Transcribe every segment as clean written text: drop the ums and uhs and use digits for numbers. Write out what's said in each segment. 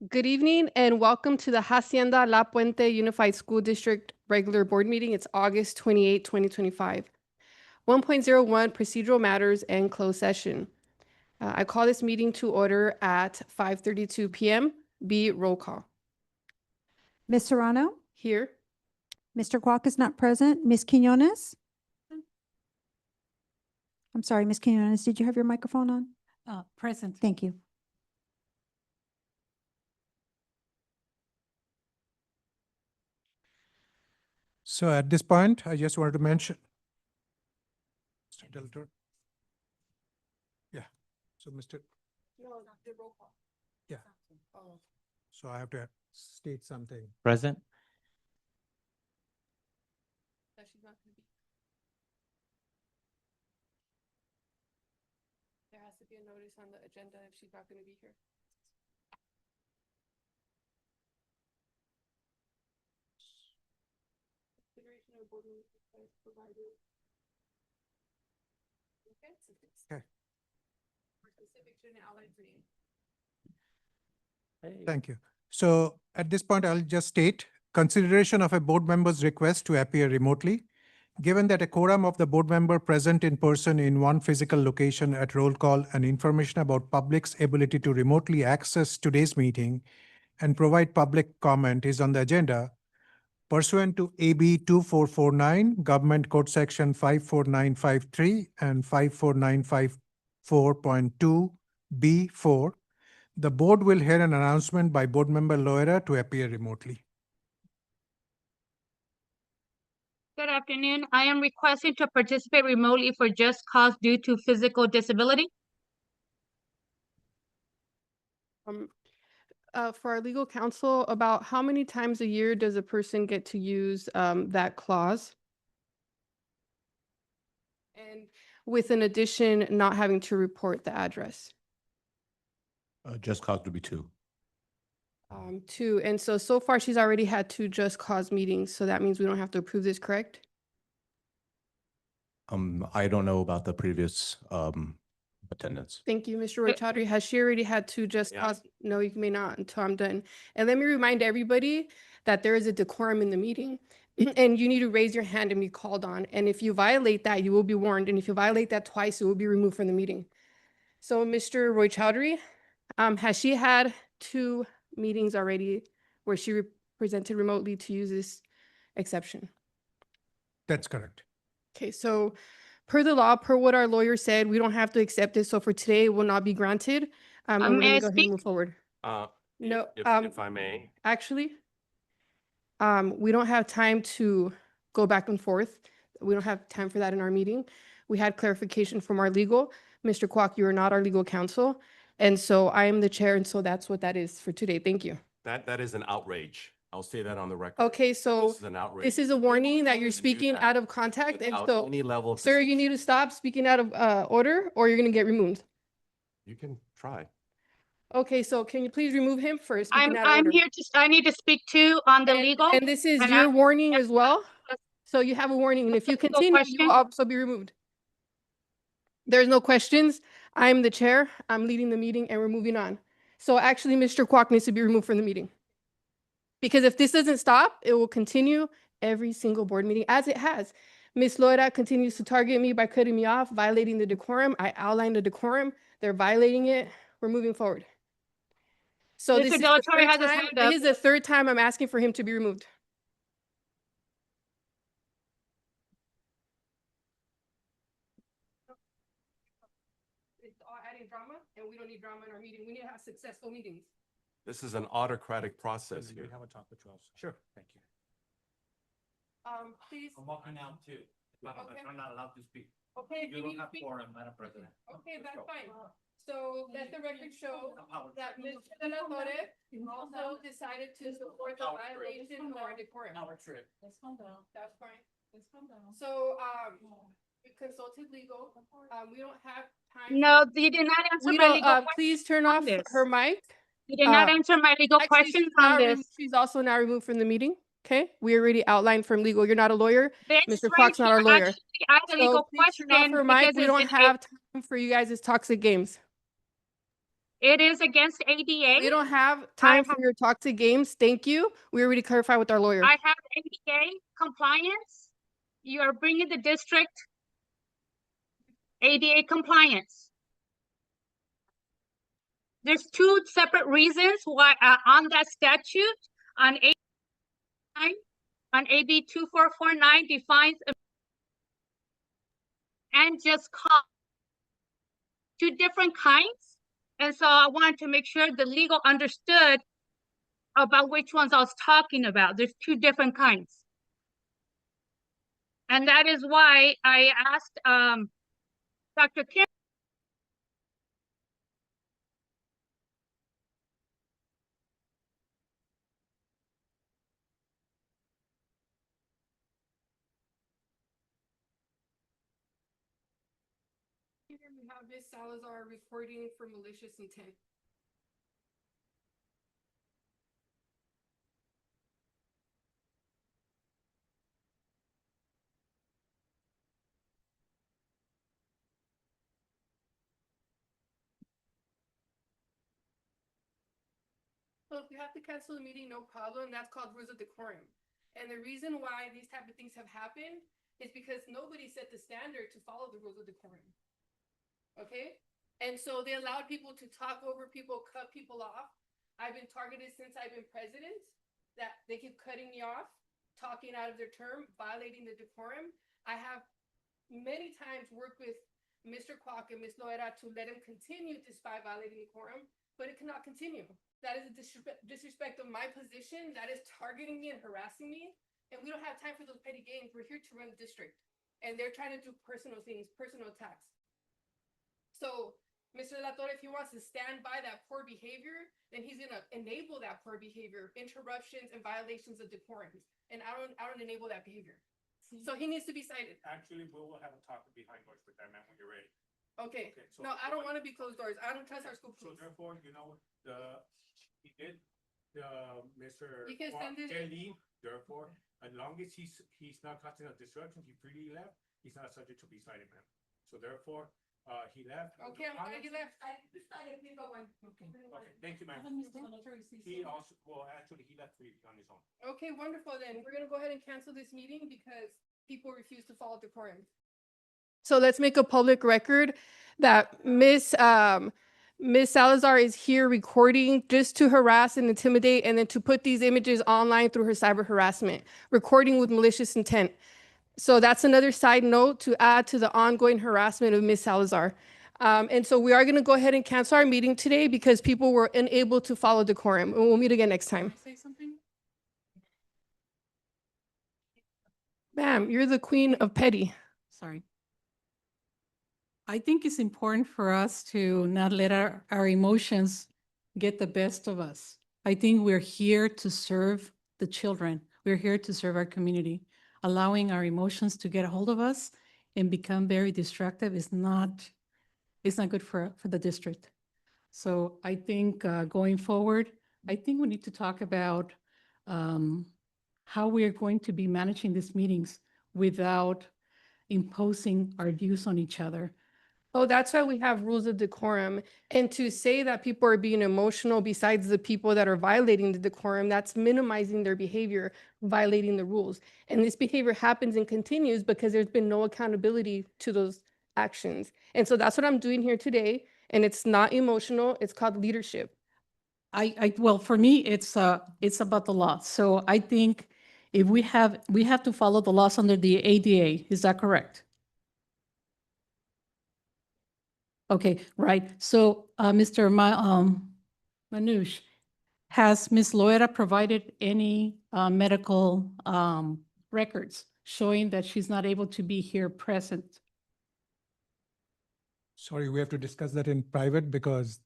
Good evening and welcome to the Hacienda La Puente Unified School District Regular Board Meeting. It's August 28, 2025. 1.01 Procedural Matters and Closed Session. I call this meeting to order at 5:32 p.m. Be roll call. Ms. Serrano? Here. Mr. Kwok is not present. Ms. Quinones? I'm sorry, Ms. Quinones, did you have your microphone on? Present. Thank you. So at this point, I just wanted to mention. Mr. Delator. Yeah, so Mr. No, the roll call. Yeah. Oh. So I have to state something. Present. That she's not going to be. There has to be a notice on the agenda if she's not going to be here. Consideration of board meeting request provided. Okay. Okay. For specific student outline reading. Thank you. So at this point, I'll just state consideration of a board member's request to appear remotely. Given that a quorum of the board member present in person in one physical location at roll call and information about public's ability to remotely access today's meeting and provide public comment is on the agenda, pursuant to AB 2449, Government Code Section 54953 and 54954.2B4, the board will hear an announcement by board member Loera to appear remotely. Good afternoon. I am requesting to participate remotely for just cause due to physical disability. For our legal counsel, about how many times a year does a person get to use that clause? And with an addition, not having to report the address. Just cause to be two. Two, and so far she's already had two just cause meetings, so that means we don't have to approve this, correct? I don't know about the previous attendance. Thank you, Mr. Roy Chaudhary. Has she already had two just cause? No, you may not until I'm done. And let me remind everybody that there is a decorum in the meeting and you need to raise your hand and be called on. And if you violate that, you will be warned. And if you violate that twice, you will be removed from the meeting. So Mr. Roy Chaudhary, has she had two meetings already where she presented remotely to use this exception? That's correct. Okay, so per the law, per what our lawyer said, we don't have to accept it. So for today, it will not be granted. And we're May gonna I go ahead and speak? move forward. No, If I may. actually, we don't have time to go back and forth. We don't have time for that in our meeting. We had clarification from our legal. Mr. Kwok, you are not our legal counsel. And so I am the chair, and so that's what that is for today. Thank you. That is an outrage. I'll say that on the record. Okay, so This is an outrage. this is a warning that you're Do speaking that out of contact, and Without so, any level of sir, you need to stop speaking out of order, or you're gonna get removed. You can try. Okay, so can you please remove him for speaking out of I'm order? here to, I need to speak to on the And- legal. And this is and your I- warning as well. So you have a warning, and if you Legal continue, you question? will also be removed. There's no questions. I'm the chair. I'm leading the meeting, and we're moving on. So actually, Mr. Kwok needs to be removed from the meeting. Because if this doesn't stop, it will continue every single board meeting as it has. Ms. Loera continues to target me by cutting me off, violating the decorum. I outlined the decorum. They're violating it. We're moving forward. So this Mr. is the Delatorre third has his time. hand up. This is the third time I'm asking for him to be removed. It's all adding drama, and we don't need drama in our meeting. We need to have successful meetings. This is an autocratic process here. have a talk with you also? Sure. Thank you. Please. I'm walking out too. Okay. I'm not allowed to speak. Okay, if You you don't need to have speak. quorum, Madam President. Okay, Let's that's go. fine. So let the record show that Mr. De La Torre also decided to support the violation of our decorum. Our trip. Let's calm down. That's fine. Let's calm down. So, we consulted legal. We don't have time. No, you did not answer We my don't, legal question. please turn on off this. her mic. You did not answer my legal Actually, questions she's on not this. she's also now removed from the meeting. Okay, we already outlined from legal. You're not a lawyer. This Mr. right Kwok's not our here lawyer. actually asked a So legal please turn off question her mic. because We it's don't an have time for you guys' toxic games. It is against ADA. We don't have time for have- your toxic games. Thank you. We already clarified with our lawyer. I have ADA compliance. You are bringing the district ADA compliance. There's two separate reasons why on that statute on AB 2449 defines and just cause two different kinds. And so I wanted to make sure the legal understood about which ones I was talking about. There's two different kinds. And that is why I asked Dr. Kim. Here we have Ms. Salazar reporting for malicious intent. So if you have to cancel the meeting, no problem. That's called rules of decorum. And the reason why these type of things have happened is because nobody set the standard to follow the rules of decorum. Okay? And so they allowed people to talk over people, cut people off. I've been targeted since I've been president, that they keep cutting me off, talking out of their term, violating the decorum. I have many times worked with Mr. Kwok and Ms. Loera to let him continue despite violating decorum, but it cannot continue. That is a disrespect of my position. That is targeting me and harassing me. And we don't have time for those petty games. We're here to run the district. And they're trying to do personal things, personal attacks. So Mr. La Torre, if he wants to stand by that poor behavior, then he's gonna enable that poor behavior, interruptions and violations of decorum. And I don't enable that behavior. So he needs to be cited. Actually, we will have a talk behind doors with that man when you're ready. Okay. Okay, so- No, I don't want to be closed doors. I don't trust our school So police. therefore, you know, he did, Mr. You can Kwok send it- can leave, therefore, as long as he's not causing a disruption, he freely left, he's not subject to be cited, ma'am. So therefore, he left. Okay, I'm glad you left. Okay, thank you, ma'am. He also, well, actually, he left freely on his own. Okay, wonderful then. We're gonna go ahead and cancel this meeting because people refuse to follow decorum. So let's make a public record that Miss Salazar is here recording just to harass and intimidate and then to put these images online through her cyber harassment, recording with malicious intent. So that's another side note to add to the ongoing harassment of Miss Salazar. And so we are gonna go ahead and cancel our meeting today because people were unable to follow decorum. And we'll meet again next time. Say something? Ma'am, you're the queen of petty. Sorry. I think it's important for us to not let our emotions get the best of us. I think we're here to serve the children. We're here to serve our community. Allowing our emotions to get a hold of us and become very destructive is not good for the district. So I think going forward, I think we need to talk about how we are going to be managing these meetings without imposing our views on each other. Oh, that's why we have rules of decorum. And to say that people are being emotional besides the people that are violating the decorum, that's minimizing their behavior, violating the rules. And this behavior happens and continues because there's been no accountability to those actions. And so that's what I'm doing here today. And it's not emotional, it's called leadership. Well, for me, it's about the law. So I think if we have to follow the laws under the ADA. Is that correct? Okay, right. So, Mr. Manoush, has Ms. Loera provided any medical records showing that she's not able to be here present? Sorry, we have to discuss that in private because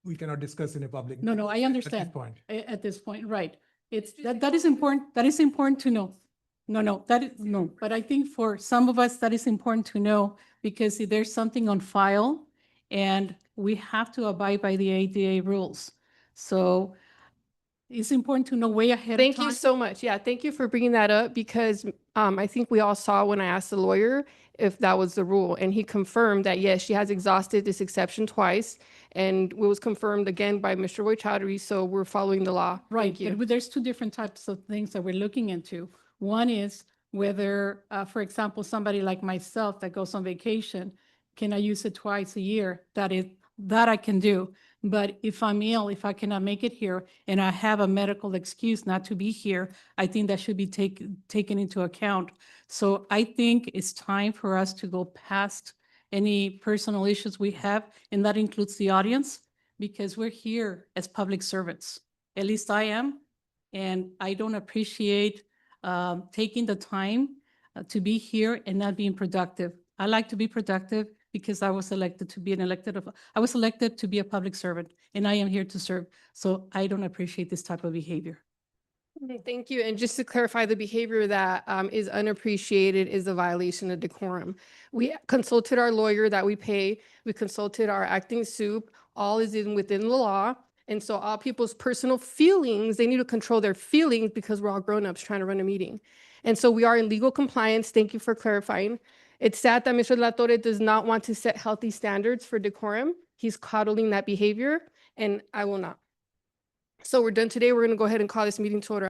we cannot discuss in a public. No, I at this understand. point. At this point, right. It's, just that is important. That is important to know. No, but I think for some of us, that is important to know because if there's something on file and we have to abide by the ADA rules. So It's important to know way ahead of time. Thank you so much. Yeah, thank you for bringing that up because I think we all saw when I asked the lawyer if that was the rule, and he confirmed that, yes, she has exhausted this exception twice, and it was confirmed again by Mr. Roy Chowdhury, so we're following the law. Right, Thank you. but there's two different types of things that we're looking into. One is whether, for example, somebody like myself that goes on vacation, can I use it twice a year? That I can do. But if I'm ill, if I cannot make it here and I have a medical excuse not to be here, I think that should be taken into account. So I think it's time for us to go past any personal issues we have, and that includes the audience, because we're here as public servants. At least I am, and I don't appreciate taking the time to be here and not being productive. I like to be productive because I was elected to be I was elected to be a public servant, and I am here to serve. So I don't appreciate this type of behavior. Thank you. And just to clarify, the behavior that is unappreciated is a violation of decorum. We consulted our lawyer that we pay. We consulted our acting soup. All is within the law. And so all people's personal feelings, they need to control their feelings because we're all grown-ups trying to run a meeting. And so we are in legal compliance. Thank you for clarifying. It's sad that Mr. Latorre does not want to set healthy standards for decorum. He's coddling that behavior, and I will not. So we're done today. We're going to go ahead and call this meeting to order.